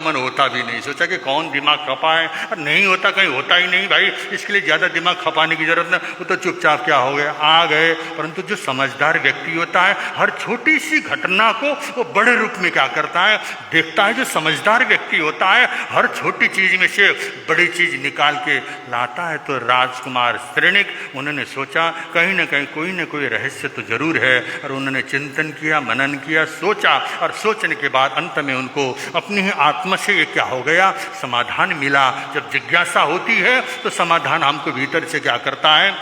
मन होता भी नहीं। सोचा कि कौन दिमाग खपाए, और नहीं होता, कहीं होता ही नहीं भाई, इसके लिए ज़्यादा दिमाग खपाने की जरूरत नहीं, वो तो चुपचाप क्या हो गया, आ गए। परंतु जो समझदार व्यक्ति होता है हर छोटी सी घटना को वो बड़े रूप में क्या करता है, देखता है। जो समझदार व्यक्ति होता है हर छोटी चीज में से बड़ी चीज निकाल के लाता है। तो राजकुमार श्रेणिक, उन्होंने सोचा कहीं ना कहीं कोई ना कोई रहस्य तो जरूर है, और उन्होंने चिंतन किया, मनन किया, सोचा, और सोचने के बाद अंत में उनको अपनी ही आत्मा से ये क्या हो गया, समाधान मिला। जब जिज्ञासा होती है तो समाधान हमको भीतर से क्या करता है,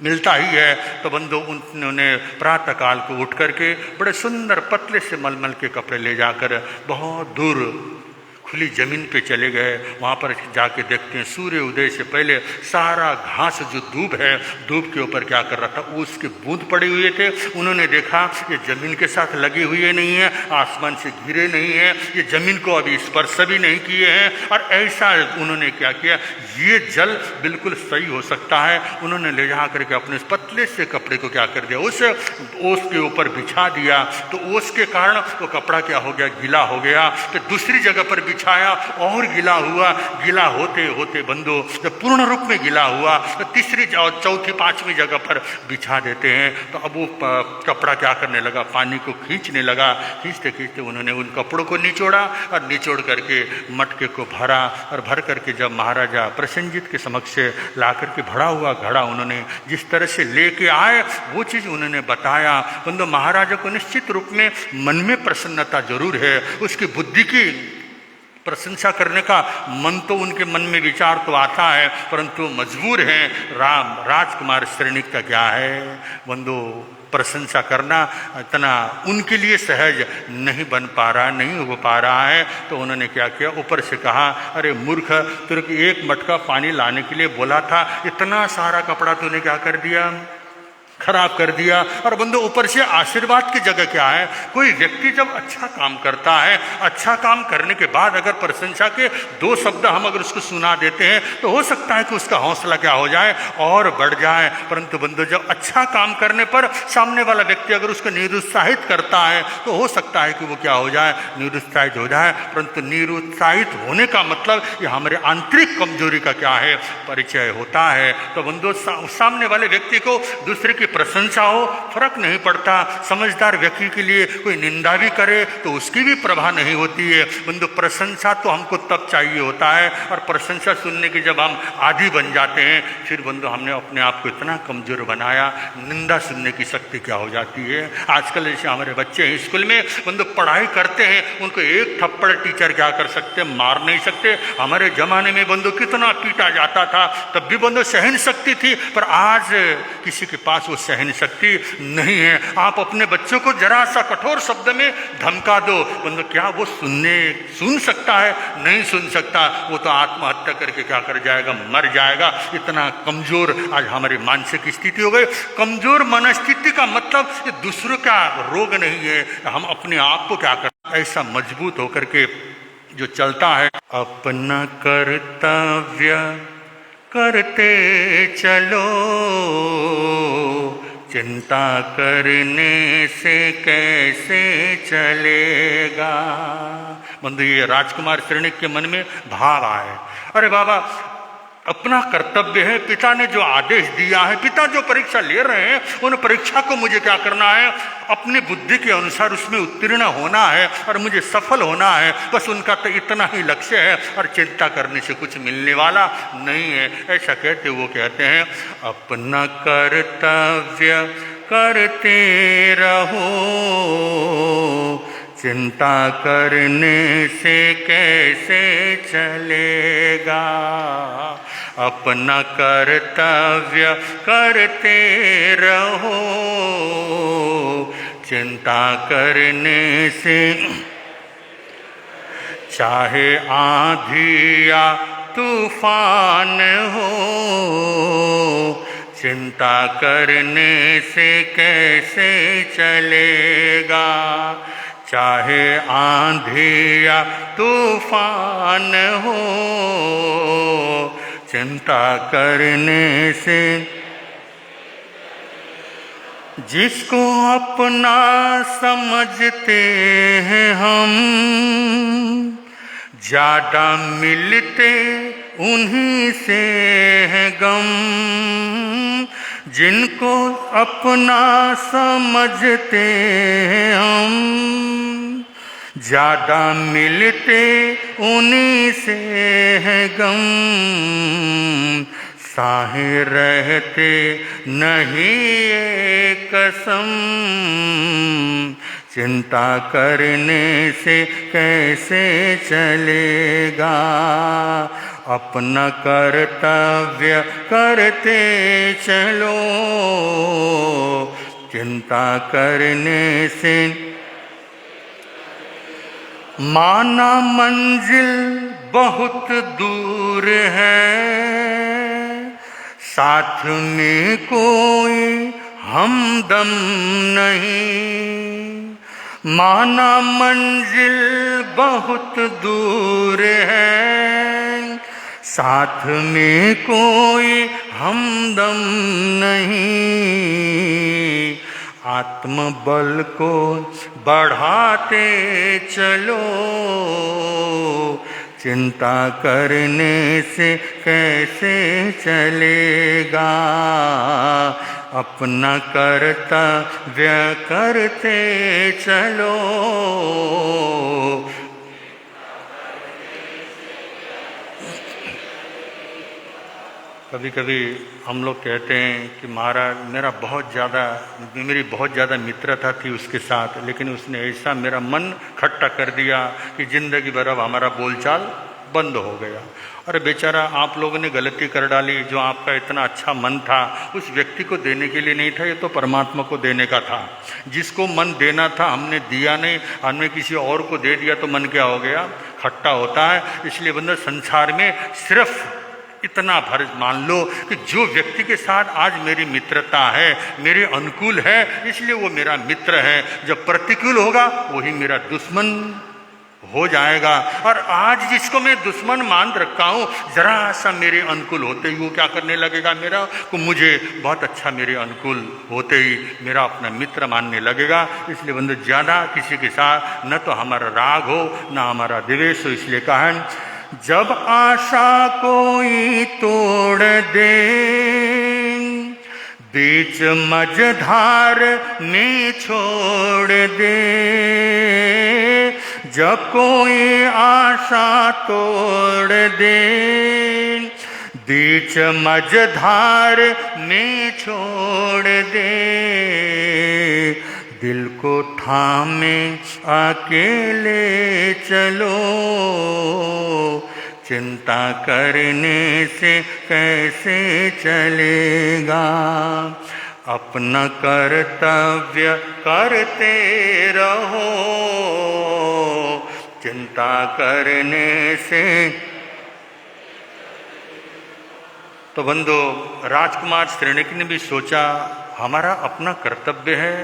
मिलता ही है। तो बंधु, उन्होंने प्रातःकाल को उठ करके बड़े सुंदर पतले से मलमल के कपड़े ले जाकर बहुत दूर खुली जमीन पे चले गए। वहाँ पर जाके देखते हैं सूर्य उदय से पहले सारा घास जो दूब है, दूब के ऊपर क्या कर रहा था, उसके बूंद पड़े हुए थे। उन्होंने देखा ये जमीन के साथ लगे हुए नहीं है, आसमान से गिरे नहीं है, ये जमीन को अभी स्पर्श भी नहीं किए हैं। और ऐसा उन्होंने क्या किया, ये जल बिल्कुल सही हो सकता है। उन्होंने ले जा करके अपने पतले से कपड़े को क्या कर दिया, उस ओस के ऊपर बिछा दिया। तो ओस के कारण वो कपड़ा क्या हो गया, गीला हो गया। तो दूसरी जगह पर बिछाया और गीला हुआ। गीला होते होते बंधु जब पूर्ण रूप में गीला हुआ तो तीसरी चौथी पांचवी जगह पर बिछा देते हैं। तो अब वो कपड़ा क्या करने लगा, पानी को खींचने लगा। खींचते खींचते उन्होंने उन कपड़ों को निचोड़ा, और निचोड़ करके मटके को भरा, और भर करके जब महाराजा प्रसेनजीत के समक्ष ला करके भरा हुआ घड़ा उन्होंने जिस तरह से लेके आए वो चीज उन्होंने बताया। बंधु, महाराजा को निश्चित रूप में मन में प्रसन्नता जरूर है, उसकी बुद्धि की प्रशंसा करने का मन तो उनके मन में विचार तो आता है, परंतु मजबूर हैं। राजकुमार श्रेणिक का क्या है बंधु, प्रशंसा करना इतना उनके लिए सहज नहीं बन पा रहा, नहीं हो पा रहा है। तो उन्होंने क्या किया, ऊपर से कहा, अरे मूर्ख, तेरे को एक मटका पानी लाने के लिए बोला था, इतना सारा कपड़ा तूने क्या कर दिया, खराब कर दिया। और बंधु, ऊपर से आशीर्वाद की जगह क्या है, कोई व्यक्ति जब अच्छा काम करता है, अच्छा काम करने के बाद अगर प्रशंसा के दो शब्द हम अगर उसको सुना देते हैं तो हो सकता है कि उसका हौसला क्या हो जाए और बढ़ जाए। परंतु बंधु, जब अच्छा काम करने पर सामने वाला व्यक्ति अगर उसको निरुत्साहित करता है तो हो सकता है कि वो क्या हो जाए, निरुत्साहित हो जाए। परंतु निरुत्साहित होने का मतलब ये हमारे आंतरिक कमजोरी का क्या है, परिचय होता है। तो बंधु, सामने वाले व्यक्ति को दूसरे की प्रशंसा हो फर्क नहीं पड़ता। समझदार व्यक्ति के लिए कोई निंदा भी करे तो उसकी भी प्रभा नहीं होती है। बंधु, प्रशंसा तो हमको तब चाहिए होता है, और प्रशंसा सुनने के जब हम आदी बन जाते हैं फिर बंधु हमने अपने आप को इतना कमजोर बनाया, निंदा सुनने की शक्ति क्या हो जाती है। आजकल जैसे हमारे बच्चे हैं स्कूल में, बंधु पढ़ाई करते हैं, उनको एक थप्पड़ टीचर क्या कर सकते, मार नहीं सकते। हमारे जमाने में बंधु कितना पीटा जाता था, तब भी बंधु सहन शक्ति थी। पर आज किसी के पास वो सहन शक्ति नहीं है। आप अपने बच्चों को जरा सा कठोर शब्द में धमका दो, बंधु क्या वो सुन सकता है, नहीं सुन सकता। वो तो आत्महत्या करके क्या कर जाएगा, मर जाएगा। इतना कमजोर आज हमारी मानसिक स्थिति हो गई। कमजोर मनस्थिति का मतलब ये दूसरों का रोग नहीं है, हम अपने आप को क्या कर ऐसा मजबूत होकर के जो चलता है। अपना कर्तव्य करते चलो, चिंता करने से कैसे चलेगा। बंधु, ये राजकुमार श्रेणिक के मन में भाव आए, अरे बाबा अपना कर्तव्य है, पिता ने जो आदेश दिया है, पिता जो परीक्षा ले रहे हैं उन परीक्षा को मुझे क्या करना है, अपनी बुद्धि के अनुसार उसमें उत्तीर्ण होना है और मुझे सफल होना है। बस उनका तो इतना ही लक्ष्य है, और चिंता करने से कुछ मिलने वाला नहीं है। ऐसा कहते वो कहते हैं, अपना कर्तव्य करते रहो, चिंता करने से कैसे चलेगा। अपना कर्तव्य करते रहो, चिंता करने से चाहे आंधी या तूफान हो, चिंता करने से कैसे चलेगा। चाहे आंधी या तूफान हो, चिंता करने से जिसको अपना समझते हैं हम, ज्यादा मिलते उन्हीं से है गम, जिनको अपना समझते हैं हम। ज्यादा मिलते उन्हीं से है गम, साहे रहते नहीं ये कसम। चिंता करने से कैसे चलेगा, अपना कर्तव्य करते चलो। चिंता करने से माना मंजिल बहुत दूर है, साथ में कोई हमदम नहीं। माना मंजिल बहुत दूर है, साथ में कोई हमदम नहीं। आत्मबल को बढ़ाते चलो, चिंता करने से कैसे चलेगा, अपना कर्तव्य करते चलो। कभी कभी हम लोग कहते हैं कि महाराज मेरी बहुत ज़्यादा मित्रता थी उसके साथ, लेकिन उसने ऐसा मेरा मन खट्टा कर दिया कि ज़िंदगी भर अब हमारा बोलचाल बंद हो गया। अरे बेचारा, आप लोगों ने गलती कर डाली। जो आपका इतना अच्छा मन था उस व्यक्ति को देने के लिए नहीं था, ये तो परमात्मा को देने का था। जिसको मन देना था हमने दिया नहीं, हमने किसी और को दे दिया तो मन क्या हो गया, खट्टा होता है। इसलिए बंदा संसार में सिर्फ इतना फर्ज मान लो कि जो व्यक्ति के साथ आज मेरी मित्रता है, मेरे अनुकूल है, इसलिए वो मेरा मित्र है। जब प्रतिकूल होगा वही मेरा दुश्मन हो जाएगा। और आज जिसको मैं दुश्मन मान रखा हूँ, जरा सा मेरे अनुकूल होते ही वो क्या करने लगेगा, मेरा को मुझे बहुत अच्छा मेरे अनुकूल होते ही मेरा अपना मित्र मानने लगेगा। इसलिए बंदे ज़्यादा किसी के साथ न तो हमारा राग हो न हमारा द्वेष हो। इसलिए कहा है, जब आशा कोई तोड़ दे, बीच मझधार में छोड़ दे। जब कोई आशा तोड़ दे, बीच मझधार में छोड़ दे। दिल को थामे अकेले चलो, चिंता करने से कैसे चलेगा, अपना कर्तव्य करते रहो। चिंता करने से तो बंधु राजकुमार श्रेणिक ने भी सोचा, हमारा अपना कर्तव्य है,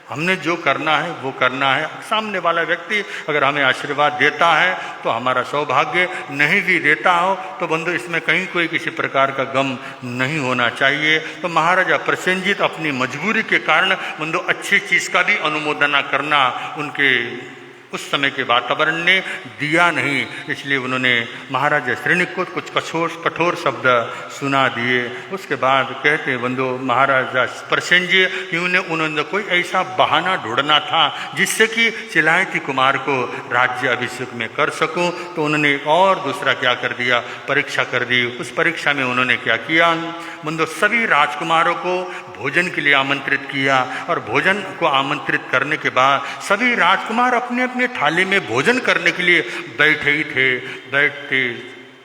हमने जो करना है वो करना है। सामने वाला व्यक्ति अगर हमें आशीर्वाद देता है तो हमारा सौभाग्य, नहीं भी देता हो तो बंधु इसमें कहीं कोई किसी प्रकार का गम नहीं होना चाहिए। तो महाराजा प्रसेनजीत अपनी मजबूरी के कारण बंधु अच्छी चीज़ का भी अनुमोदना करना उनके उस समय के वातावरण ने दिया नहीं। इसलिए उन्होंने महाराजा श्रेणिक को कुछ कठोर शब्द सुना दिए। उसके बाद कहते बंधु महाराजा प्रसेनजीत उन्होंने कोई ऐसा बहाना ढूंढना था जिससे कि चिलायती कुमार को राज्य अभिषेक में कर सकूं। तो उन्होंने एक और दूसरा क्या कर दिया, परीक्षा कर दी। उस परीक्षा में उन्होंने क्या किया बंधु, सभी राजकुमारों को भोजन के लिए आमंत्रित किया। और भोजन को आमंत्रित करने के बाद सभी राजकुमार अपने अपने थाली में भोजन करने के लिए बैठे ही थे। बैठते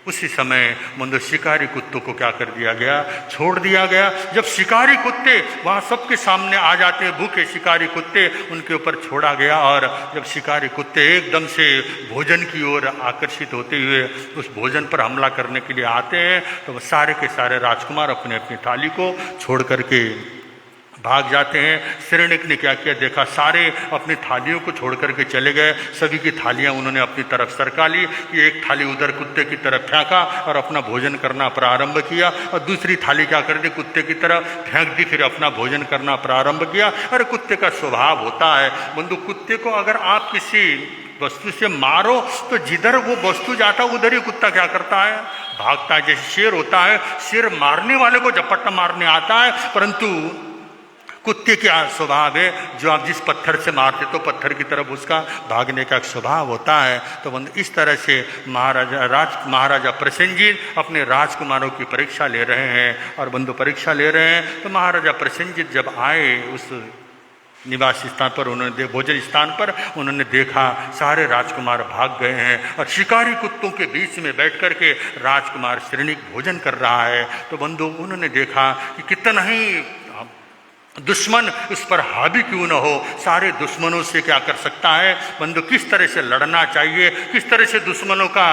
उसी समय बंधु शिकारी कुत्तों को क्या कर दिया गया, छोड़ दिया गया। जब शिकारी कुत्ते वहाँ सबके सामने आ जाते हैं, भूखे शिकारी कुत्ते, उनके ऊपर छोड़ा गया। और जब शिकारी कुत्ते एकदम से भोजन की ओर आकर्षित होते हुए उस भोजन पर हमला करने के लिए आते हैं, तो सारे के सारे राजकुमार अपने अपनी थाली को छोड़ करके भाग जाते हैं। श्रेणिक ने क्या किया, देखा सारे अपनी थालियों को छोड़ करके चले गए। सभी की थालियां उन्होंने अपनी तरफ सरका ली कि एक थाली उधर कुत्ते की तरफ फेंका और अपना भोजन करना प्रारंभ किया। और दूसरी थाली क्या कर दी, कुत्ते की तरफ फेंक दी, फिर अपना भोजन करना प्रारंभ किया। अरे कुत्ते का स्वभाव होता है बंधु, कुत्ते को अगर आप किसी वस्तु से मारो तो जिधर वो वस्तु जाता है उधर ही कुत्ता क्या करता है, भागता है। जैसे शेर होता है, शेर मारने वाले को झपट्टा मारने आता है, परंतु कुत्ते का स्वभाव है, जो आप जिस पत्थर से मारते तो पत्थर की तरफ उसका भागने का एक स्वभाव होता है। तो बंधु इस तरह से महाराजा प्रसेनजीत अपने राजकुमारों की परीक्षा ले रहे हैं। और बंधु परीक्षा ले रहे हैं तो महाराजा प्रसेनजीत जब आए उस निवास स्थान पर, उन्होंने भोजन स्थान पर उन्होंने देखा सारे राजकुमार भाग गए हैं और शिकारी कुत्तों के बीच में बैठ कर के राजकुमार श्रेणिक भोजन कर रहा है। तो बंधु उन्होंने देखा कि कितना ही दुश्मन उस पर हावी क्यों न हो, सारे दुश्मनों से क्या कर सकता है बंधु, किस तरह से लड़ना चाहिए, किस तरह से दुश्मनों का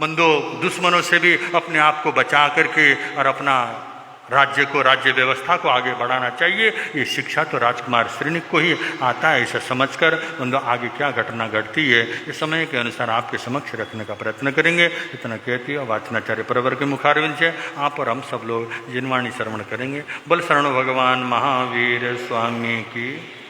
बंधु दुश्मनों से भी अपने आप को बचा करके और अपना राज्य व्यवस्था को आगे बढ़ाना चाहिए। ये शिक्षा तो राजकुमार श्रेणिक को ही आता है। ऐसा समझकर बंधु आगे क्या घटना घटती है इस समय के अनुसार आपके समक्ष रखने का प्रयत्न करेंगे। इतना कहती है वाचनाचार्य परवर के मुखारविंद से आप और हम सब लोग जिनवाणी श्रवण करेंगे। बल शरणो भगवान महावीर स्वामी की।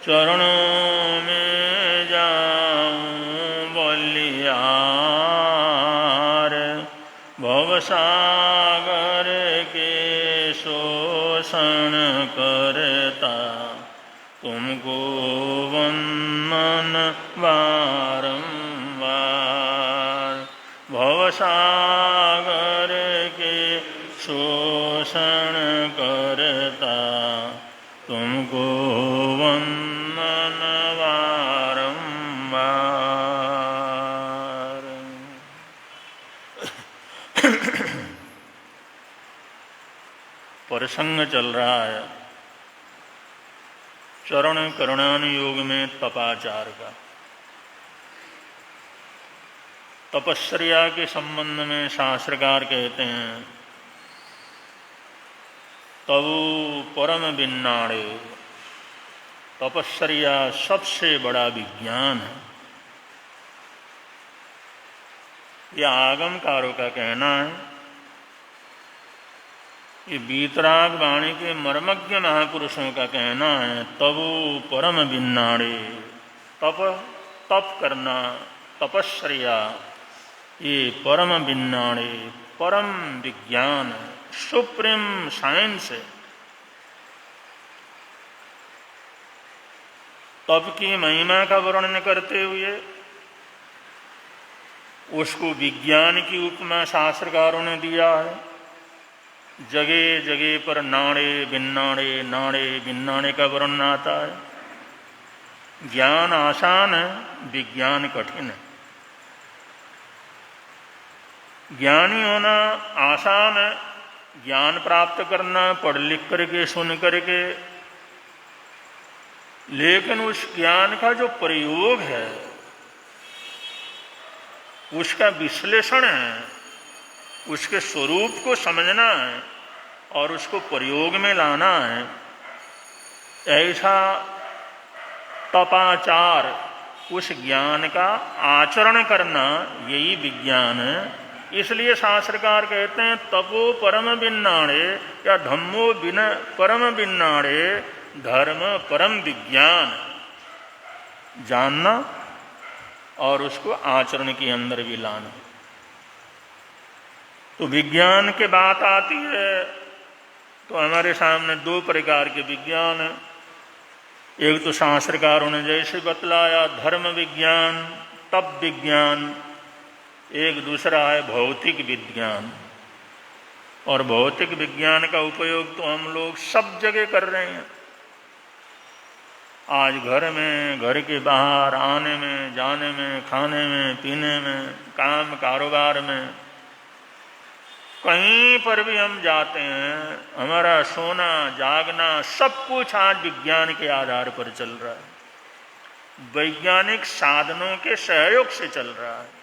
चरणों में जाऊं बलियार, भवसागर के शोषण करता तुमको वंदन बारंबार। भवसागर के शोषण करता तुमको वंदन बारंबार। प्रसंग चल रहा है चरण करुणान योग में तपाचार का। तपस्या के संबंध में शास्त्रकार कहते हैं तवु परम बिन्नाड़े, तपस्या सबसे बड़ा विज्ञान है। यह आगमकारों का कहना है। ये वीतराग वाणी के मर्मज्ञ महापुरुषों का कहना है तवु परम बिन्नाड़े, तप करना, तपस्या ये परम बिन्नाड़े, परम विज्ञान है, सुप्रीम साइंस है। तप की महिमा का वर्णन करते हुए उसको विज्ञान की उपमा शास्त्रकारों ने दिया है। जगह जगह पर नाड़े बिन्नाड़े, नाड़े बिन्नाड़े का वर्णन आता है। ज्ञान आसान है, विज्ञान कठिन है। ज्ञानी होना आसान है, ज्ञान प्राप्त करना पढ़ लिख करके सुन करके, लेकिन उस ज्ञान का जो प्रयोग है, उसका विश्लेषण है, उसके स्वरूप को समझना है और उसको प्रयोग में लाना है। ऐसा तपाचार, उस ज्ञान का आचरण करना, यही विज्ञान है। इसलिए शास्त्रकार कहते हैं तपो परम बिन्नाड़े या धम्मो परम बिन्नाड़े, धर्म परम विज्ञान। जानना और उसको आचरण के अंदर भी लाना। तो विज्ञान के बात आती है तो हमारे सामने दो प्रकार के विज्ञान हैं। एक तो शास्त्रकारों ने जैसे बतलाया धर्म विज्ञान, तप विज्ञान। एक दूसरा है भौतिक विज्ञान। और भौतिक विज्ञान का उपयोग तो हम लोग सब जगह कर रहे हैं। आज घर में, घर के बाहर, आने में, जाने में, खाने में, पीने में, काम कारोबार में, कहीं पर भी हम जाते हैं, हमारा सोना जागना सब कुछ आज विज्ञान के आधार पर चल रहा है, वैज्ञानिक साधनों के सहयोग से चल रहा है।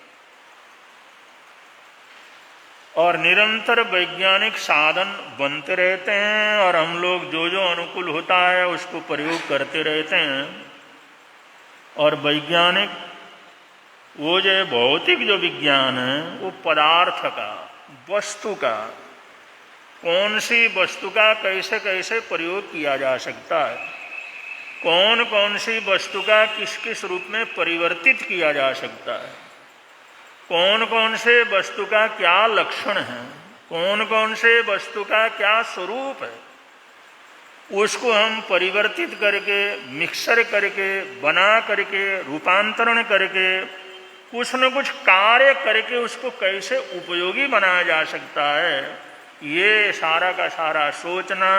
और निरंतर वैज्ञानिक साधन बनते रहते हैं और हम लोग जो जो अनुकूल होता है उसको प्रयोग करते रहते हैं। और वैज्ञानिक वो जो भौतिक जो विज्ञान है वो पदार्थ का, वस्तु का, कौन सी वस्तु का कैसे कैसे प्रयोग किया जा सकता है, कौन कौन सी वस्तु का किस किस रूप में परिवर्तित किया जा सकता है, कौन कौन से वस्तु का क्या लक्षण है, कौन कौन से वस्तु का क्या स्वरूप है, उसको हम परिवर्तित करके, मिक्सर करके, बना करके, रूपांतरण करके, कुछ न कुछ कार्य करके उसको कैसे उपयोगी बनाया जा सकता है, ये सारा का सारा सोचना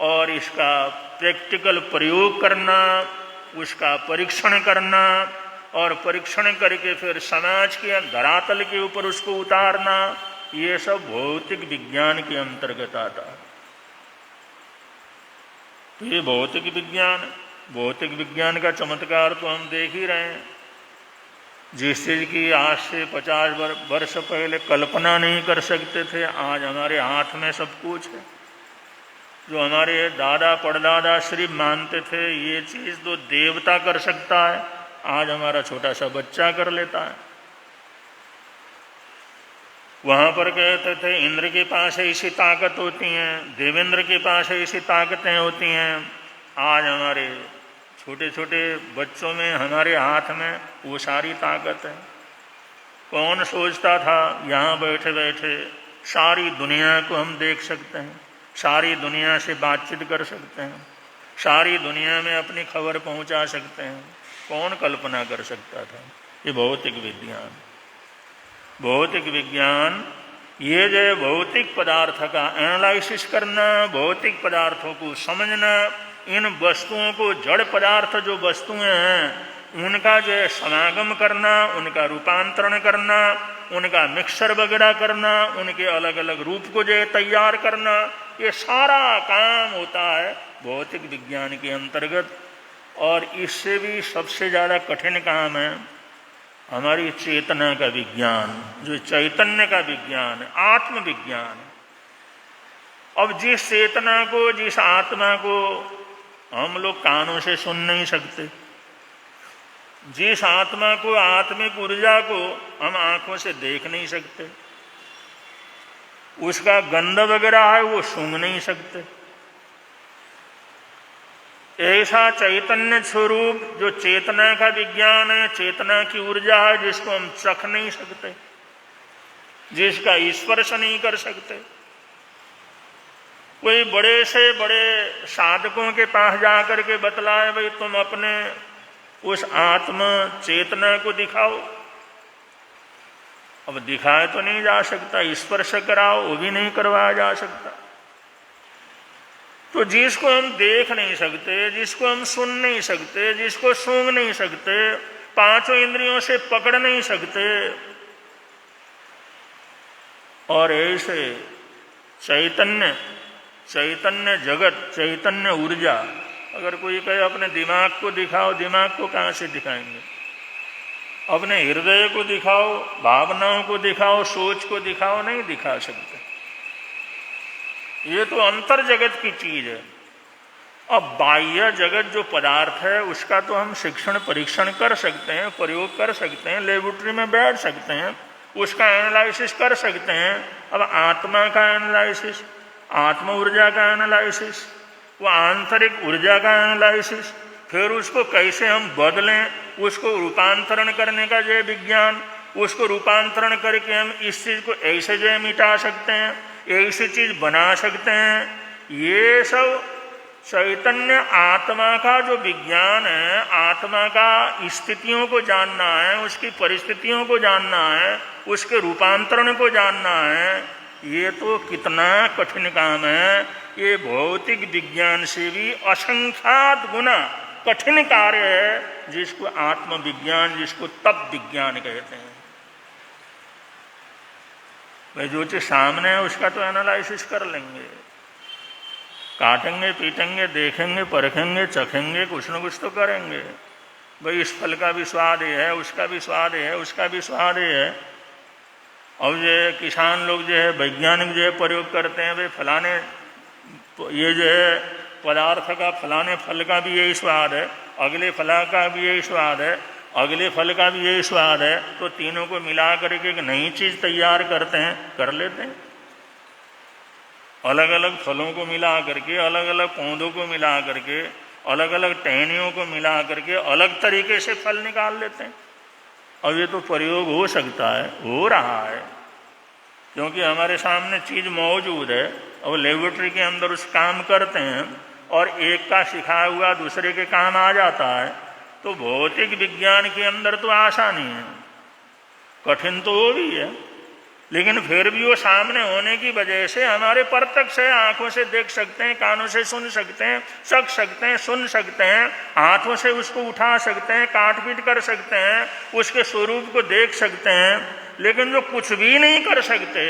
और इसका प्रैक्टिकल प्रयोग करना, उसका परीक्षण करना और परीक्षण करके फिर समाज के धरातल के ऊपर उसको उतारना, ये सब भौतिक विज्ञान के अंतर्गत आता है। तो ये भौतिक विज्ञान, भौतिक विज्ञान का चमत्कार तो हम देख ही रहे हैं। जिस चीज की आज से 50 वर्ष पहले कल्पना नहीं कर सकते थे, आज हमारे हाथ में सब कुछ है। जो हमारे दादा परदादा श्री मानते थे ये चीज़ तो देवता कर सकता है, आज हमारा छोटा सा बच्चा कर लेता है। वहाँ पर कहते थे इंद्र के पास ऐसी ताकत होती हैं, देवेंद्र के पास ऐसी ताकतें होती हैं, आज हमारे छोटे छोटे बच्चों में, हमारे हाथ में वो सारी ताकत है। कौन सोचता था यहाँ बैठे बैठे सारी दुनिया को हम देख सकते हैं, सारी दुनिया से बातचीत कर सकते हैं, सारी दुनिया में अपनी खबर पहुँचा सकते हैं। कौन कल्पना कर सकता था? ये भौतिक विज्ञान। भौतिक विज्ञान ये जो भौतिक पदार्थ का एनालिसिस करना, भौतिक पदार्थों को समझना, इन वस्तुओं को, जड़ पदार्थ जो वस्तुएं हैं उनका जो है समागम करना, उनका रूपांतरण करना, उनका मिक्सर वगैरह करना, उनके अलग अलग रूप को जो है तैयार करना, ये सारा काम होता है भौतिक विज्ञान के अंतर्गत। और इससे भी सबसे ज़्यादा कठिन काम है हमारी चेतना का विज्ञान, जो चैतन्य का विज्ञान है, आत्मविज्ञान। अब जिस चेतना को, जिस आत्मा को हम लोग कानों से सुन नहीं सकते, जिस आत्मा को, आत्मिक ऊर्जा को हम आंखों से देख नहीं सकते, उसका गंध वगैरह है वो सूंघ नहीं सकते, ऐसा चैतन्य स्वरूप जो चेतना का विज्ञान है, चेतना की ऊर्जा है, जिसको हम चख नहीं सकते, जिसका स्पर्श नहीं कर सकते। कोई बड़े से बड़े साधकों के पास जाकर के बतलाए भाई तुम अपने उस आत्मा चेतना को दिखाओ, अब दिखाए तो नहीं जा सकता, स्पर्श कराओ वो भी नहीं करवाया जा सकता। तो जिसको हम देख नहीं सकते, जिसको हम सुन नहीं सकते, जिसको सूंघ नहीं सकते, पांचों इंद्रियों से पकड़ नहीं सकते, और ऐसे चैतन्य, चैतन्य जगत, चैतन्य ऊर्जा, अगर कोई कहे अपने दिमाग को दिखाओ, दिमाग को कहाँ से दिखाएंगे? अपने हृदय को दिखाओ, भावनाओं को दिखाओ, सोच को दिखाओ, नहीं दिखा सकते। ये तो अंतर जगत की चीज है। अब बाह्य जगत जो पदार्थ है उसका तो हम शिक्षण परीक्षण कर सकते हैं, प्रयोग कर सकते हैं, लेबोरेटरी में बैठ सकते हैं, उसका एनालिसिस कर सकते हैं। अब आत्मा का एनालिसिस, आत्म ऊर्जा का एनालिसिस, वो आंतरिक ऊर्जा का एनालिसिस, फिर उसको कैसे हम बदलें, उसको रूपांतरण करने का जो है विज्ञान, उसको रूपांतरण करके हम इस चीज़ को ऐसे जो है मिटा सकते हैं, ऐसी चीज़ बना सकते हैं। ये सब चैतन्य आत्मा का जो विज्ञान है, आत्मा का स्थितियों को जानना है, उसकी परिस्थितियों को जानना है, उसके रूपांतरण को जानना है, ये तो कितना कठिन काम है। ये भौतिक विज्ञान से भी असंख्यात गुना कठिन कार्य है, जिसको आत्मविज्ञान, जिसको तप विज्ञान कहते हैं। भाई जो चीज सामने है उसका तो एनालिसिस कर लेंगे, काटेंगे, पीटेंगे, देखेंगे, परखेंगे, चखेंगे, कुछ न कुछ तो करेंगे। भाई इस फल का भी स्वाद ये है, उसका भी स्वाद ये है, उसका भी स्वाद ये है। और जो है किसान लोग जो है वैज्ञानिक जो है प्रयोग करते हैं, भाई फलाने ये जो है पदार्थ का फलाने फल का भी यही स्वाद है, अगले फल का भी यही स्वाद है, अगले फल का भी यही स्वाद है, तो तीनों को मिला करके एक नई चीज तैयार करते हैं, कर लेते हैं। अलग अलग फलों को मिला करके, अलग अलग पौधों को मिला करके, अलग अलग टहनियों को मिला करके अलग तरीके से फल निकाल लेते हैं। और ये तो प्रयोग हो सकता है, हो रहा है, क्योंकि हमारे सामने चीज मौजूद है और लेबोरेटरी के अंदर उस काम करते हैं और एक का सिखाया हुआ दूसरे के काम आ जाता है। तो भौतिक विज्ञान के अंदर तो आसानी है, कठिन तो वो भी है, लेकिन फिर भी वो सामने होने की वजह से हमारे प्रत्यक्ष है, आंखों से देख सकते हैं, कानों से सुन सकते हैं, चख सकते हैं, सुन सकते हैं, हाथों से उसको उठा सकते हैं, काट पीट कर सकते हैं, उसके स्वरूप को देख सकते हैं। लेकिन जो कुछ भी नहीं कर सकते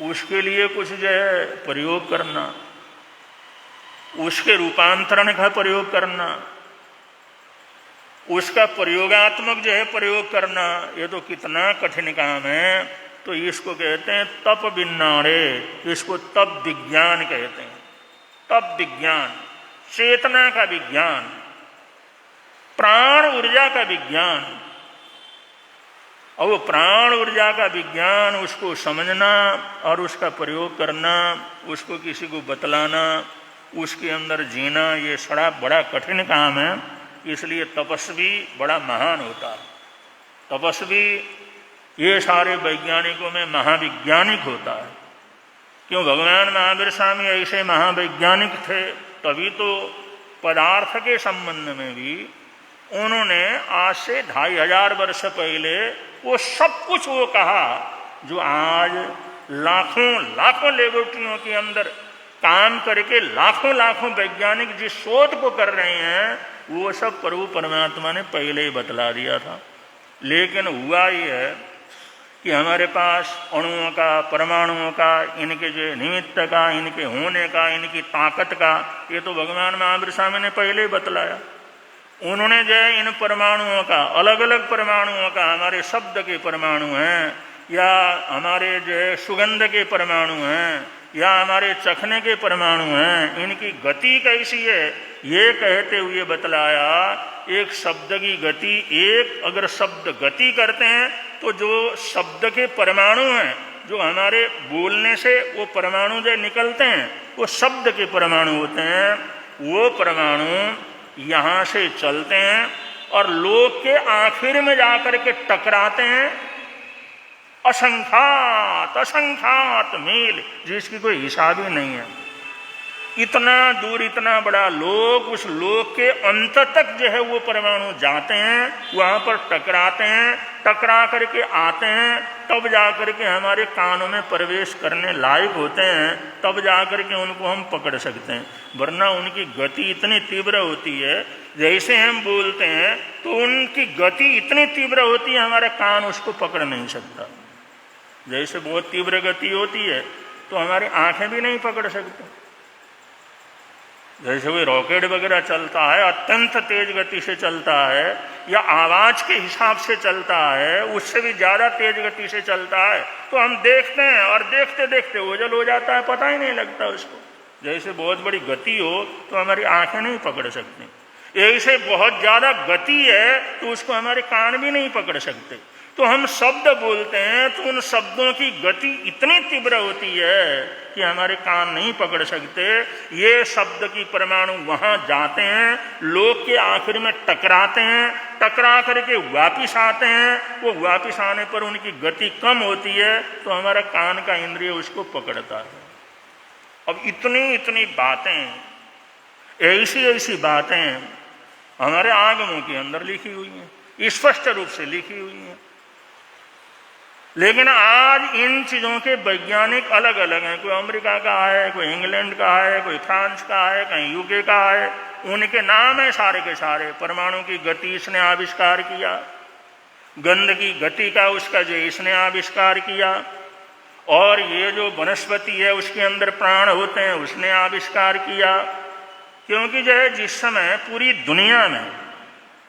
उसके लिए कुछ जो है प्रयोग करना, उसके रूपांतरण का प्रयोग करना, उसका प्रयोगात्मक जो है प्रयोग करना, ये तो कितना कठिन काम है। तो इसको कहते हैं तप विन्नाड़े, इसको तप विज्ञान कहते हैं। तप विज्ञान, चेतना का विज्ञान, प्राण ऊर्जा का विज्ञान। और वो प्राण ऊर्जा का विज्ञान, उसको समझना और उसका प्रयोग करना, उसको किसी को बतलाना, उसके अंदर जीना, ये बड़ा कठिन काम है। इसलिए तपस्वी बड़ा महान होता है। तपस्वी ये सारे वैज्ञानिकों में महाविज्ञानिक होता है। क्यों? भगवान महावीर स्वामी ऐसे महावैज्ञानिक थे, तभी तो पदार्थ के संबंध में भी उन्होंने आज से 2500 वर्ष पहले वो सब कुछ वो कहा जो आज लाखों लाखों लेबोरेटरियों के अंदर काम करके लाखों लाखों वैज्ञानिक जिस शोध को कर रहे हैं, वो सब प्रभु परमात्मा ने पहले ही बतला दिया था। लेकिन हुआ ये है कि हमारे पास अणुओं का, परमाणुओं का, इनके जो निमित्त का, इनके होने का, इनकी ताकत का, ये तो भगवान महावीर स्वामी ने पहले ही बतलाया। उन्होंने जो है इन परमाणुओं का, अलग अलग परमाणुओं का, हमारे शब्द के परमाणु हैं या हमारे जो है सुगंध के परमाणु हैं या हमारे चखने के परमाणु हैं, इनकी गति कैसी है ये कहते हुए बतलाया। एक शब्द की गति, एक अगर शब्द गति करते हैं तो जो शब्द के परमाणु हैं, जो हमारे बोलने से वो परमाणु जो निकलते हैं, वो शब्द के परमाणु होते हैं। वो परमाणु यहाँ से चलते हैं और लोक के आखिर में जाकर के टकराते हैं। असंख्यात असंख्यात मील, जिसकी कोई हिसाब ही नहीं है। इतना दूर, इतना बड़ा लोक, उस लोक के अंत तक जो है वो परमाणु जाते हैं, वहाँ पर टकराते हैं, टकरा करके आते हैं, तब जा करके हमारे कानों में प्रवेश करने लायक होते हैं, तब जा करके उनको हम पकड़ सकते हैं। वरना उनकी गति इतनी तीव्र होती है, जैसे हम बोलते हैं तो उनकी गति इतनी तीव्र होती है, हमारा कान उसको पकड़ नहीं सकता। जैसे बहुत तीव्र गति होती है तो हमारी आंखें भी नहीं पकड़ सकती। जैसे कोई रॉकेट वगैरह चलता है, अत्यंत तेज गति से चलता है या आवाज के हिसाब से चलता है, उससे भी ज्यादा तेज गति से चलता है, तो हम देखते हैं और देखते देखते ओझल हो जाता है, पता ही नहीं लगता उसको। जैसे बहुत बड़ी गति हो तो हमारी आंखें नहीं पकड़ सकती। ऐसे बहुत ज्यादा गति है तो उसको हमारे कान भी नहीं पकड़ सकते। तो हम शब्द बोलते हैं तो उन शब्दों की गति इतनी तीव्र होती है कि हमारे कान नहीं पकड़ सकते। ये शब्द की परमाणु वहां जाते हैं, लोक के आखिर में टकराते हैं, टकरा करके वापिस आते हैं। वो वापिस आने पर उनकी गति कम होती है तो हमारा कान का इंद्रिय उसको पकड़ता है। अब इतनी इतनी बातें, ऐसी ऐसी बातें हमारे आगमों के अंदर लिखी हुई हैं, स्पष्ट रूप से लिखी हुई हैं। लेकिन आज इन चीज़ों के वैज्ञानिक अलग अलग हैं, कोई अमेरिका का है, कोई इंग्लैंड का है, कोई फ्रांस का है, कहीं यूके का है, उनके नाम है सारे के सारे। परमाणु की गति इसने आविष्कार किया, गंध की गति का उसका जो इसने आविष्कार किया, और ये जो वनस्पति है उसके अंदर प्राण होते हैं उसने आविष्कार किया। क्योंकि जो है जिस समय पूरी दुनिया में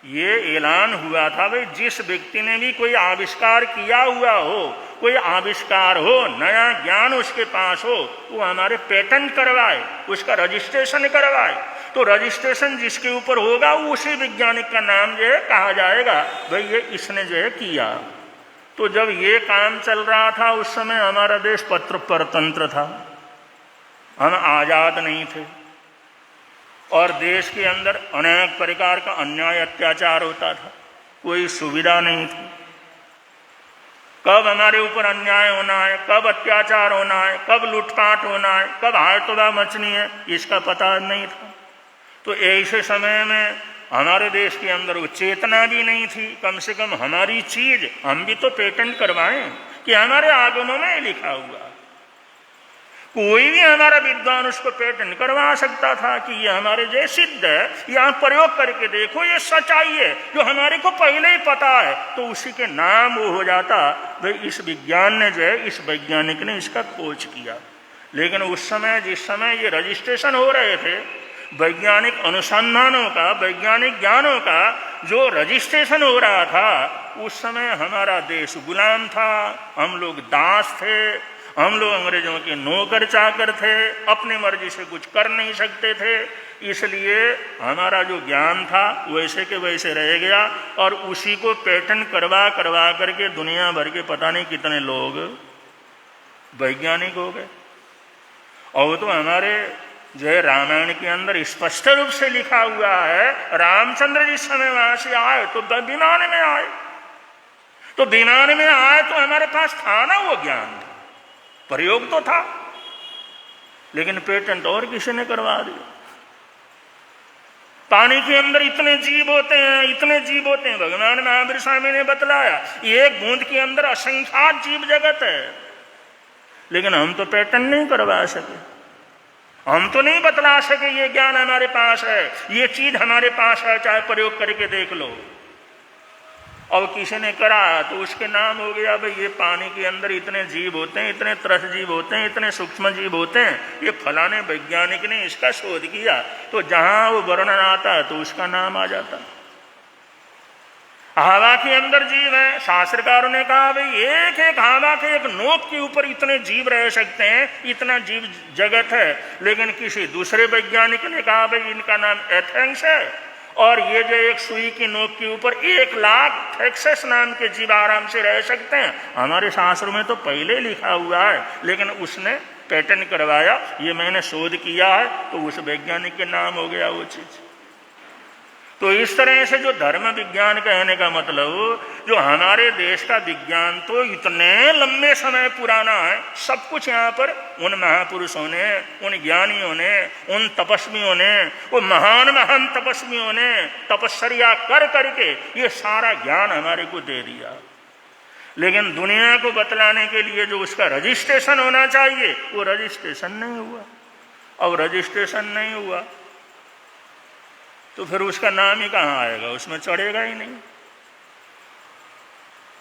ये ऐलान हुआ था भाई जिस व्यक्ति ने भी कोई आविष्कार किया हुआ हो, कोई आविष्कार हो, नया ज्ञान उसके पास हो, वो हमारे पेटेंट करवाए, उसका रजिस्ट्रेशन करवाए। तो रजिस्ट्रेशन जिसके ऊपर होगा उसी वैज्ञानिक का नाम जो है कहा जाएगा भाई ये इसने जो है किया। तो जब ये काम चल रहा था उस समय हमारा देश परतंत्र था, हम आज़ाद नहीं थे, और देश के अंदर अनेक प्रकार का अन्याय अत्याचार होता था, कोई सुविधा नहीं थी। कब हमारे ऊपर अन्याय होना है, कब अत्याचार होना है, कब लूटपाट होना है, कब हाथतोड़ा मचनी है, इसका पता नहीं था। तो ऐसे समय में हमारे देश के अंदर वो चेतना भी नहीं थी, कम से कम हमारी चीज हम भी तो पेटेंट करवाएं कि हमारे आगमों में लिखा हुआ। कोई भी हमारा विद्वान उसको पेटेंट करवा सकता था कि ये हमारे जय सिद्ध है, यहाँ प्रयोग करके देखो ये सच्चाई है, जो हमारे को पहले ही पता है, तो उसी के नाम वो हो जाता भाई इस विज्ञान ने जो है, इस वैज्ञानिक ने इसका खोज किया। लेकिन उस समय जिस समय ये रजिस्ट्रेशन हो रहे थे, वैज्ञानिक अनुसंधानों का, वैज्ञानिक ज्ञानों का जो रजिस्ट्रेशन हो रहा था, उस समय हमारा देश गुलाम था, हम लोग दास थे, हम लोग अंग्रेजों के नौकर चाकर थे, अपनी मर्जी से कुछ कर नहीं सकते थे। इसलिए हमारा जो ज्ञान था वैसे के वैसे रह गया, और उसी को पेटेंट करवा करवा करके दुनिया भर के पता नहीं कितने लोग वैज्ञानिक हो गए। और तो हमारे जो है रामायण के अंदर स्पष्ट रूप से लिखा हुआ है, रामचंद्र जिस समय वहां से आए तो विमान में आए, तो विमान में आए तो हमारे पास था ना वो ज्ञान, प्रयोग तो था, लेकिन पेटेंट और किसी ने करवा दिया। पानी के अंदर इतने जीव होते हैं, इतने जीव होते हैं, भगवान महावीर स्वामी ने बतलाया एक बूंद के अंदर असंख्यात जीव जगत है, लेकिन हम तो पेटेंट नहीं करवा सके, हम तो नहीं बतला सके ये ज्ञान हमारे पास है, ये चीज हमारे पास है, चाहे प्रयोग करके देख लो। और किसी ने करा तो उसके नाम हो गया भाई ये पानी के अंदर इतने जीव होते हैं, इतने त्रस जीव होते हैं, इतने सूक्ष्म जीव होते हैं, ये फलाने वैज्ञानिक ने इसका शोध किया। तो जहां वो वर्णन आता है तो उसका नाम आ जाता। हवा के अंदर जीव है, शास्त्रकारों ने कहा भाई एक एक हवा के एक नोक के ऊपर इतने जीव रह सकते हैं, इतना जीव जगत है। लेकिन किसी दूसरे वैज्ञानिक ने कहा भाई इनका नाम एथेंस है, और ये जो एक सुई की नोक के ऊपर 1,00,000 थेक्सेस नाम के जीव आराम से रह सकते हैं। हमारे शास्त्रों में तो पहले लिखा हुआ है, लेकिन उसने पेटेंट करवाया, ये मैंने शोध किया है, तो उस वैज्ञानिक के नाम हो गया वो चीज। तो इस तरह से जो धर्म विज्ञान कहने का मतलब, जो हमारे देश का विज्ञान तो इतने लंबे समय पुराना है, सब कुछ यहाँ पर उन महापुरुषों ने, उन ज्ञानियों ने, उन तपस्वियों ने, वो महान महान तपस्वियों ने तपस्या कर करके ये सारा ज्ञान हमारे को दे दिया। लेकिन दुनिया को बतलाने के लिए जो उसका रजिस्ट्रेशन होना चाहिए वो रजिस्ट्रेशन नहीं हुआ। अब रजिस्ट्रेशन नहीं हुआ तो फिर उसका नाम ही कहाँ आएगा, उसमें चढ़ेगा ही नहीं।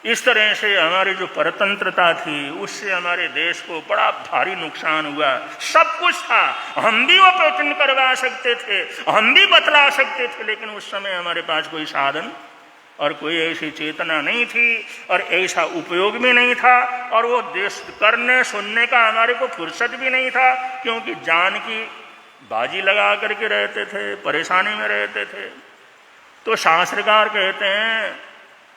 इस तरह से हमारी जो परतंत्रता थी उससे हमारे देश को बड़ा भारी नुकसान हुआ। सब कुछ था, हम भी वो पेटेंट करवा सकते थे, हम भी बतला सकते थे, लेकिन उस समय हमारे पास कोई साधन और कोई ऐसी चेतना नहीं थी और ऐसा उपयोग भी नहीं था, और वो देश करने सुनने का हमारे को फुर्सत भी नहीं था, क्योंकि जान की बाजी लगा करके रहते थे, परेशानी में रहते थे। तो शास्त्रकार कहते हैं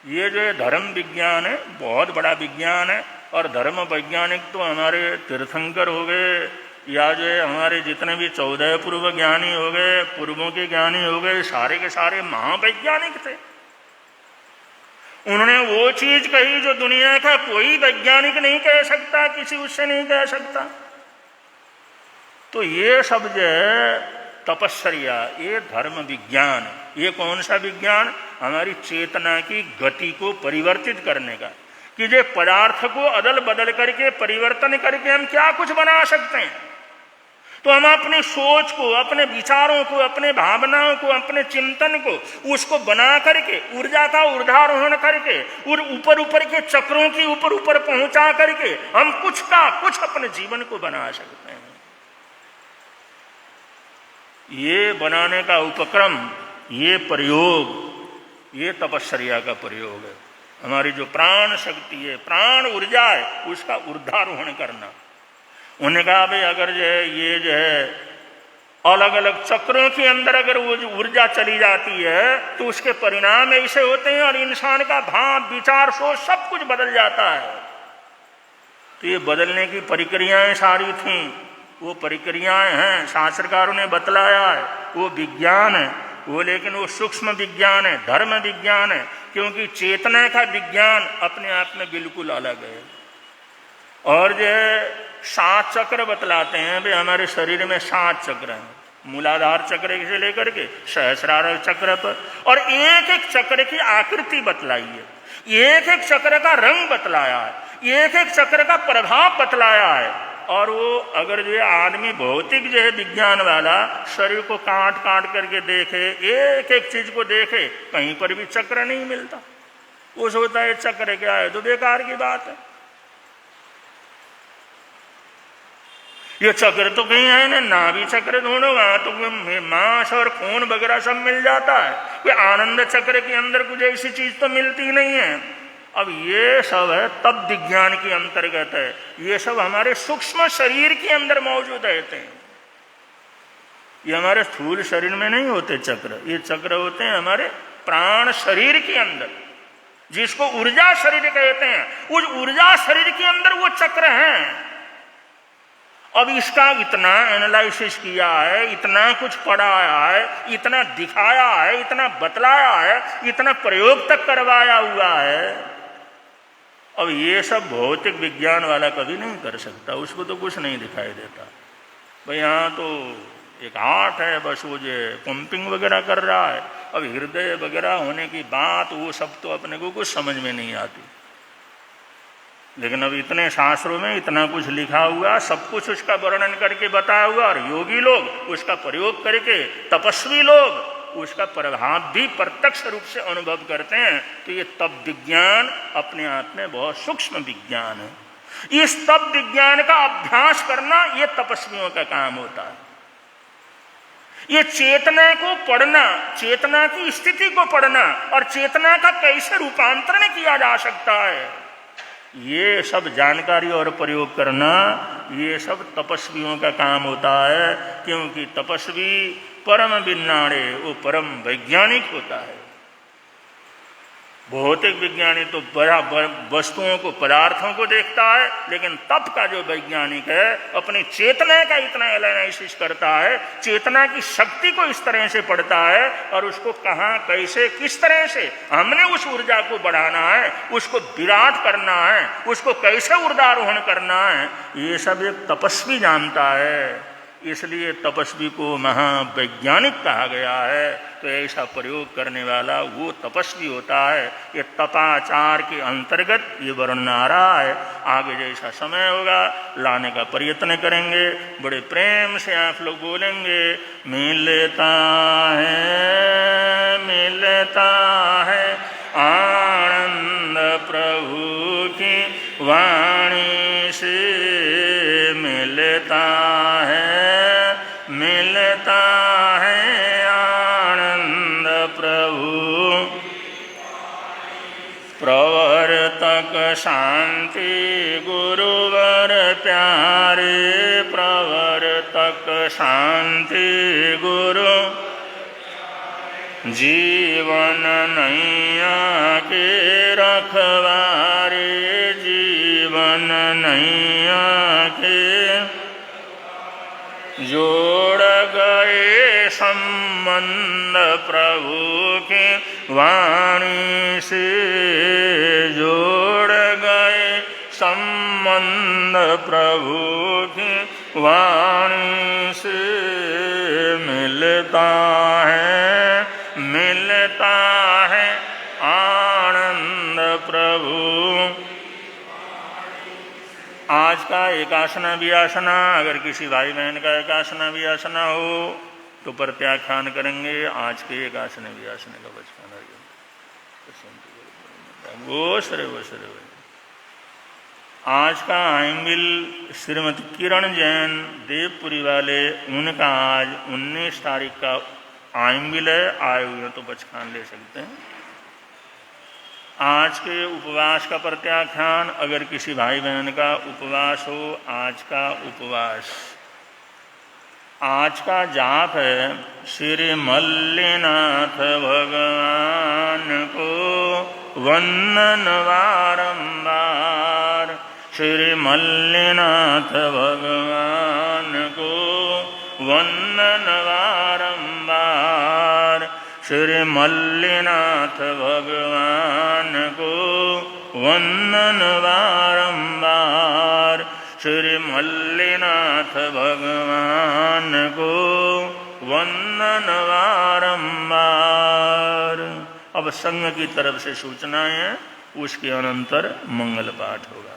ये जो धर्म विज्ञान है बहुत बड़ा विज्ञान है, और धर्म वैज्ञानिक तो हमारे तीर्थंकर हो गए, या जो है हमारे जितने भी 14 पूर्व ज्ञानी हो गए, पूर्वों के ज्ञानी हो गए, सारे के सारे महावैज्ञानिक थे। उन्होंने वो चीज कही जो दुनिया का कोई वैज्ञानिक नहीं कह सकता, किसी उससे नहीं कह सकता। तो ये सब जो है तपस्या, ये धर्म विज्ञान, ये कौन सा विज्ञान? हमारी चेतना की गति को परिवर्तित करने का, कि ये पदार्थ को अदल बदल करके परिवर्तन करके हम क्या कुछ बना सकते हैं। तो हम अपनी सोच को, अपने विचारों को, अपने भावनाओं को, अपने चिंतन को उसको बना करके ऊर्जा का ऊर्धारोहण करके और ऊपर ऊपर के चक्रों की ऊपर ऊपर पहुंचा करके हम कुछ का कुछ अपने जीवन को बना सकते हैं। ये बनाने का उपक्रम, ये प्रयोग, ये तपश्चर्या का प्रयोग है। हमारी जो प्राण शक्ति है, प्राण ऊर्जा है, उसका ऊर्धारोहण करना। उन्होंने कहा भाई अगर जो है ये जो है अलग अलग चक्रों के अंदर अगर वो ऊर्जा चली जाती है तो उसके परिणाम ऐसे होते हैं और इंसान का भाव, विचार, सोच सब कुछ बदल जाता है। तो ये बदलने की प्रक्रियाएं सारी थी, वो प्रक्रियाएं हैं, शास्त्रकारों ने बतलाया है, वो विज्ञान है वो, लेकिन वो सूक्ष्म विज्ञान है, धर्म विज्ञान है, क्योंकि चेतना का विज्ञान अपने आप में बिल्कुल अलग है। और जो है 7 चक्र बतलाते हैं भाई हमारे शरीर में 7 चक्र हैं, मूलाधार चक्र से लेकर के सहस्रार चक्र पर, और एक एक चक्र की आकृति बतलाई है, एक एक चक्र का रंग बतलाया है, एक एक चक्र का प्रभाव बतलाया है। और वो अगर जो आदमी भौतिक जो है विज्ञान वाला शरीर को काट काट करके देखे, एक एक चीज को देखे, कहीं पर भी चक्र नहीं मिलता। वो सोचता है चक्र क्या है, तो बेकार की बात है। ये चक्र तो कहीं है ना, नाभि चक्र ढूंढो वहां तो मांस और खून वगैरह सब मिल जाता है, कोई आनंद चक्र के अंदर कुछ ऐसी चीज तो मिलती नहीं है। अब ये सब है तब विज्ञान के अंतर्गत है, ये सब हमारे सूक्ष्म शरीर के अंदर मौजूद रहते हैं। ये हमारे स्थूल शरीर में नहीं होते चक्र, ये चक्र होते हैं हमारे प्राण शरीर के अंदर, जिसको ऊर्जा शरीर कहते हैं। उस ऊर्जा शरीर के अंदर वो चक्र हैं। अब इसका इतना एनालिसिस किया है, इतना कुछ पढ़ाया है, इतना दिखाया है, इतना बतलाया है, इतना प्रयोग तक करवाया हुआ है। अब ये सब भौतिक विज्ञान वाला कभी नहीं कर सकता, उसको तो कुछ नहीं दिखाई देता। भाई यहाँ तो एक हार्ट है, बस वो जो पंपिंग वगैरह कर रहा है। अब हृदय वगैरह होने की बात, वो सब तो अपने को कुछ समझ में नहीं आती। लेकिन अब इतने शास्त्रों में इतना कुछ लिखा हुआ, सब कुछ उसका वर्णन करके बताया हुआ, और योगी लोग उसका प्रयोग करके, तपस्वी लोग उसका प्रभाव भी प्रत्यक्ष रूप से अनुभव करते हैं। तो ये तप विज्ञान अपने आप में बहुत सूक्ष्म विज्ञान है। इस तप विज्ञान का अभ्यास करना ये तपस्वियों का काम होता है। ये चेतना को पढ़ना, चेतना की स्थिति को पढ़ना, और चेतना का कैसे रूपांतरण किया जा सकता है, ये सब जानकारी और प्रयोग करना, ये सब तपस्वियों का काम होता है। क्योंकि तपस्वी परम विज्ञाने, वो परम वैज्ञानिक होता है। भौतिक विज्ञानी तो वस्तुओं को, पदार्थों को देखता है, लेकिन तप का जो वैज्ञानिक है अपनी चेतना का इतना एनालिसिस करता है, चेतना की शक्ति को इस तरह से पढ़ता है, और उसको कहाँ, कैसे, किस तरह से हमने उस ऊर्जा को बढ़ाना है, उसको विराट करना है, उसको कैसे ऊर्जारोहण करना है, ये सब एक तपस्वी जानता है। इसलिए तपस्वी को महावैज्ञानिक कहा गया है। तो ऐसा प्रयोग करने वाला वो तपस्वी होता है। ये तपाचार के अंतर्गत ये वर्णन आ रहा है। आगे जैसा समय होगा लाने का प्रयत्न करेंगे। बड़े प्रेम से आप लोग बोलेंगे, मिलता है आनंद प्रभु की वाणी से, मिलता है आनंद प्रभु। प्रवर्तक शांति गुरुवर प्यारे, प्रवर्तक शांति गुरु। जीवन नैया के रखवारे, जीवन नैया के जोड़ गए संबंध प्रभु के वाणी से, जोड़ गए संबंध प्रभु की वाणी से। मिलता है आनंद प्रभु। का एक आसना भी आसना, अगर किसी भाई बहन का एक आसना भी आसना हो तो प्रत्याख्यान करेंगे। आज के एक आसने भी आसने का बचपन वो सरे आज का आइंबिल श्रीमती किरण जैन देवपुरी वाले, उनका आज 19 तारीख का आइंबिल है। आए हुए तो बचकान ले सकते हैं। आज के उपवास का प्रत्याख्यान, अगर किसी भाई बहन का उपवास हो, आज का उपवास, आज का जाप है श्री मल्लिनाथ भगवान को वंदन बारंबार। श्री मल्लिनाथ भगवान को वंदन बारंबार। श्री मल्लिनाथ भगवान को वंदन बारंबार। श्री मल्लिनाथ भगवान को वंदन बारंबार। अब संघ की तरफ से सूचनाएं हैं, उसके अनंतर मंगल पाठ होगा।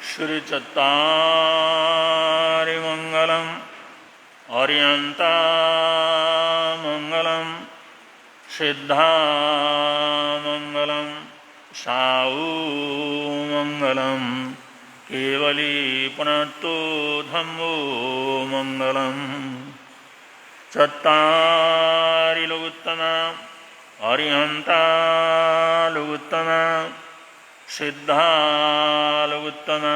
श्री चत्तारि मंगलम अर्यंता मंगलम सिद्धा मंगलम साऊ मंगलम केवली पुनत्तो धम्मो मंगलम। चत्तारि लोकोत्तमा अर्यंता लोकोत्तमा सिद्धा लोकोत्तमा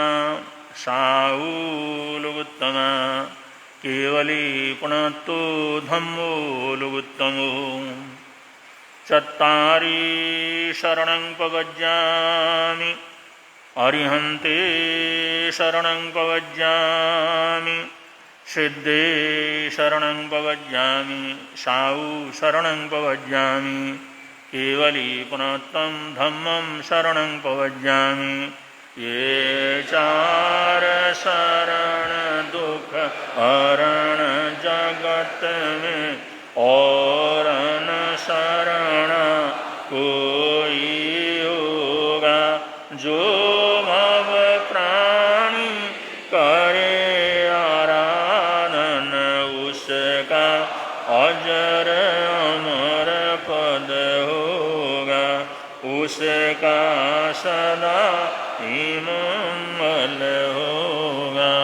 साऊ लोकोत्तमा केवली पुनत्तो धम्मो लोकोत्तमो। चत्तारि शरणं प्रपद्यामि अरिहन्ते शरणं प्रपद्यामि सिद्धे शरणं प्रपद्यामि साऊ शरणं प्रपद्यामि केवली पुनत्तं धम्मं शरणं प्रपद्यामि। ये चार शरण दुख हरण जगत में और न शरण जो भव प्राणी करे आराधन, उसका अजर अमर पद होगा, उसका सदा ही मंगल होगा।